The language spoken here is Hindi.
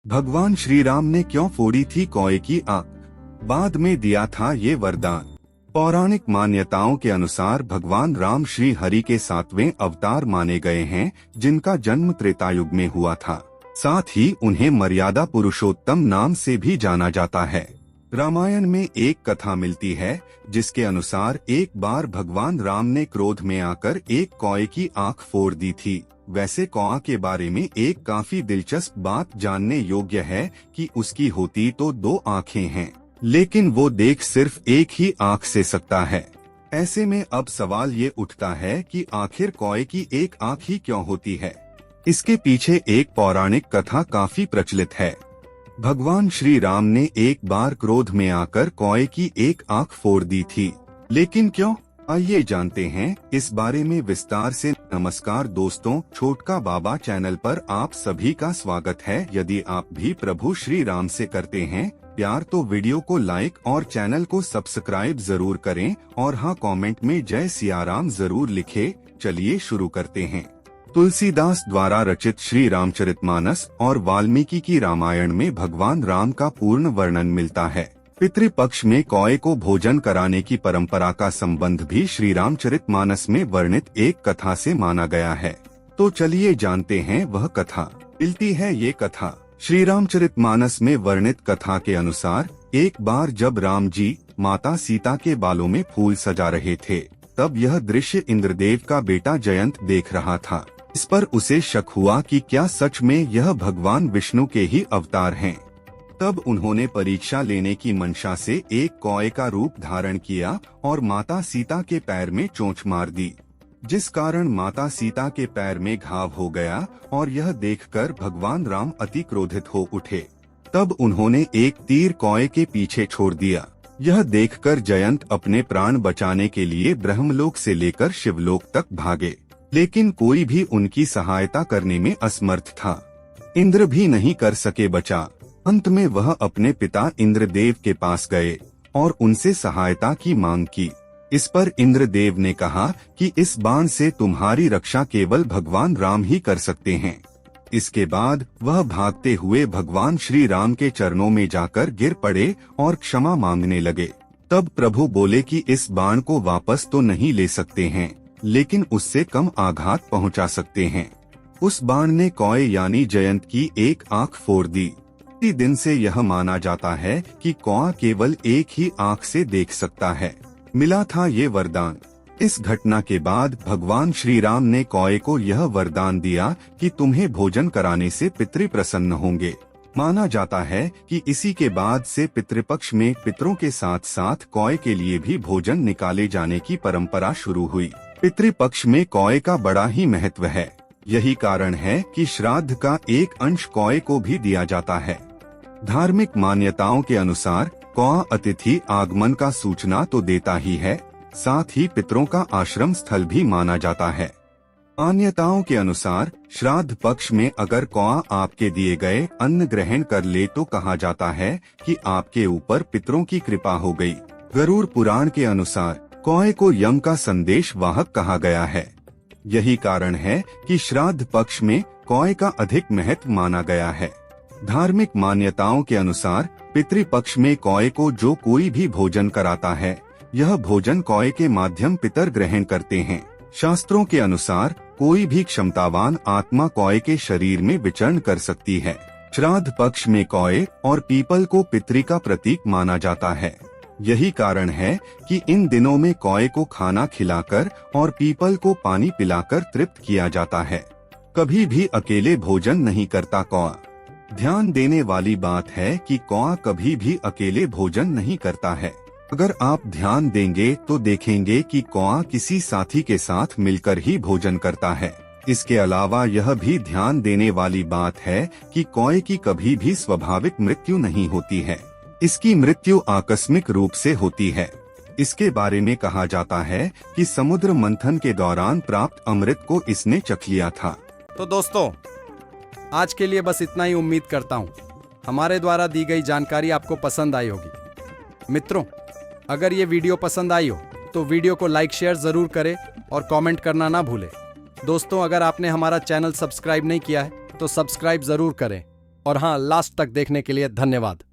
भगवान श्री राम ने क्यों फोड़ी थी कौए की आंख? बाद में दिया था ये वरदान। पौराणिक मान्यताओं के अनुसार भगवान राम श्री हरि के 7वें अवतार माने गए हैं, जिनका जन्म त्रेता युग में हुआ था। साथ ही उन्हें मर्यादा पुरुषोत्तम नाम से भी जाना जाता है। रामायण में एक कथा मिलती है जिसके अनुसार एक बार भगवान राम ने क्रोध में आकर एक कौए की आंख फोड़ दी थी। वैसे कौआ के बारे में एक काफी दिलचस्प बात जानने योग्य है कि उसकी होती तो 2 आँखें हैं, लेकिन वो देख सिर्फ एक ही आँख से सकता है। ऐसे में अब सवाल ये उठता है कि आखिर कौए की एक आँख ही क्यों होती है? इसके पीछे एक पौराणिक कथा काफी प्रचलित है। भगवान श्री राम ने एक बार क्रोध में आकर कौए की एक आंख फोड़ दी थी, लेकिन क्यों? आइए जानते हैं इस बारे में विस्तार से। नमस्कार दोस्तों, छोटका बाबा चैनल पर आप सभी का स्वागत है। यदि आप भी प्रभु श्री राम से करते हैं प्यार तो वीडियो को लाइक और चैनल को सब्सक्राइब जरूर करें और हाँ, कमेंट में जय सिया राम जरूर लिखे। चलिए शुरू करते हैं। तुलसीदास द्वारा रचित श्री रामचरितमानस और वाल्मीकि की रामायण में भगवान राम का पूर्ण वर्णन मिलता है। पितृपक्ष में कौए को भोजन कराने की परंपरा का संबंध भी श्री रामचरितमानस में वर्णित एक कथा से माना गया है। तो चलिए जानते हैं वह कथा। मिलती है ये कथा श्री रामचरितमानस में वर्णित कथा के अनुसार, एक बार जब राम जी माता सीता के बालों में फूल सजा रहे थे, तब यह दृश्य इंद्रदेव का बेटा जयंत देख रहा था। इस पर उसे शक हुआ कि क्या सच में यह भगवान विष्णु के ही अवतार हैं। तब उन्होंने परीक्षा लेने की मंशा से एक कौए का रूप धारण किया और माता सीता के पैर में चोंच मार दी, जिस कारण माता सीता के पैर में घाव हो गया और यह देखकर भगवान राम अति क्रोधित हो उठे। तब उन्होंने एक तीर कौए के पीछे छोड़ दिया। यह देखकर जयंत अपने प्राण बचाने के लिए ब्रह्मलोक से लेकर शिवलोक तक भागे, लेकिन कोई भी उनकी सहायता करने में असमर्थ था। इंद्र भी नहीं कर सके बचा। अंत में वह अपने पिता इंद्रदेव के पास गए और उनसे सहायता की मांग की। इस पर इंद्रदेव ने कहा कि इस बाण से तुम्हारी रक्षा केवल भगवान राम ही कर सकते हैं। इसके बाद वह भागते हुए भगवान श्री राम के चरणों में जाकर गिर पड़े और क्षमा मांगने लगे। तब प्रभु बोले कि इस बाण को वापस तो नहीं ले सकते हैं, लेकिन उससे कम आघात पहुंचा सकते हैं। उस बाण ने कौए यानी जयंत की एक आंख फोड़ दी। इसी दिन से यह माना जाता है कि कौआ केवल एक ही आंख से देख सकता है। मिला था ये वरदान। इस घटना के बाद भगवान श्री राम ने कौए को यह वरदान दिया कि तुम्हें भोजन कराने से पितृ प्रसन्न होंगे। माना जाता है कि इसी के बाद से पितृपक्ष में पितरों के साथ साथ कौए के लिए भी भोजन निकाले जाने की परंपरा शुरू हुई। पितृपक्ष में कौए का बड़ा ही महत्व है। यही कारण है कि श्राद्ध का एक अंश कौए को भी दिया जाता है। धार्मिक मान्यताओं के अनुसार कौआ अतिथि आगमन का सूचना तो देता ही है, साथ ही पितरों का आश्रम स्थल भी माना जाता है। मान्यताओं के अनुसार श्राद्ध पक्ष में अगर कौआ आपके दिए गए अन्न ग्रहण कर ले तो कहा जाता है कि आपके ऊपर पितरों की कृपा हो गई। गरुड़ पुराण के अनुसार कौए को यम का संदेश वाहक कहा गया है। यही कारण है कि श्राद्ध पक्ष में कौए का अधिक महत्व माना गया है। धार्मिक मान्यताओं के अनुसार पितृपक्ष में कौए को जो कोई भी भोजन कराता है, यह भोजन कौए के माध्यम पितर ग्रहण करते हैं। शास्त्रों के अनुसार कोई भी क्षमतावान आत्मा कौए के शरीर में विचरण कर सकती है। श्राद्ध पक्ष में कौए और पीपल को पितृ का प्रतीक माना जाता है। यही कारण है कि इन दिनों में कौए को खाना खिलाकर और पीपल को पानी पिलाकर तृप्त किया जाता है। कभी भी अकेले भोजन नहीं करता कौआ। ध्यान देने वाली बात है कि कौआ कभी भी अकेले भोजन नहीं करता है। अगर आप ध्यान देंगे तो देखेंगे कि कौआ किसी साथी के साथ मिलकर ही भोजन करता है। इसके अलावा यह भी ध्यान देने वाली बात है कि कौए की कभी भी स्वाभाविक मृत्यु नहीं होती है। इसकी मृत्यु आकस्मिक रूप से होती है। इसके बारे में कहा जाता है कि समुद्र मंथन के दौरान प्राप्त अमृत को इसने चख लिया था। तो दोस्तों, आज के लिए बस इतना ही। उम्मीद करता हूँ हमारे द्वारा दी गई जानकारी आपको पसंद आई होगी। मित्रों, अगर ये वीडियो पसंद आई हो तो वीडियो को लाइक शेयर जरूर करें और कमेंट करना ना भूलें। दोस्तों, अगर आपने हमारा चैनल सब्सक्राइब नहीं किया है तो सब्सक्राइब जरूर करें। और हाँ, लास्ट तक देखने के लिए धन्यवाद।